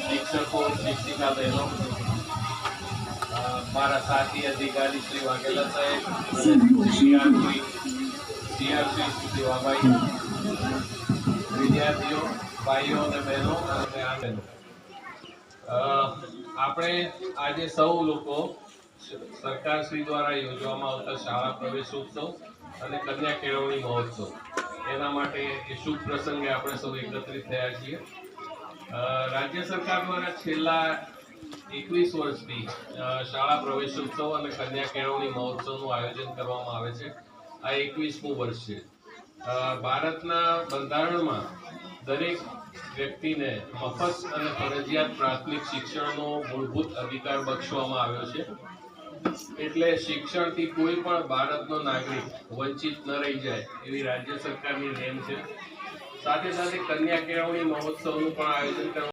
शिक्षकों शिक्षिका बहनों, मारा साथी अधिकारी श्री वाघेला साहेब, सीआरसी शिवाभाई, विद्यार्थियों भाईओ और बहनों અને આ બહેનો, આપણે આજે સૌ લોકો સરકારશ્રી દ્વારા યોજવામાં આવતા શાળા પ્રવેશોત્સવ અને કન્યા કેળવણી મહોત્સવ એના માટે એ શુભ પ્રસંગે આપણે સૌ એકત્રિત થયા છીએ। રાજ્ય સરકાર દ્વારા છેલ્લા 21 વર્ષથી શાળા પ્રવેશોત્સવ અને કન્યા કેળવણી મહોત્સવનું આયોજન કરવામાં આવે છે। આ 21મું વર્ષ છે। ભારતના બંધારણમાં દરેક વ્યક્તિને મફત અને ફરજિયાત પ્રાથમિક શિક્ષણનો મૂળભૂત અધિકાર બક્ષવામાં આવ્યો છે। એટલે શિક્ષણથી કોઈ પણ ભારતનો નાગરિક વંચિત ન રહી જાય એવી રાજ્ય સરકારની નેમ છે। સાથે સાથે કન્યા કેળવણી મહોત્સવનું પણ આયોજન કરવામાં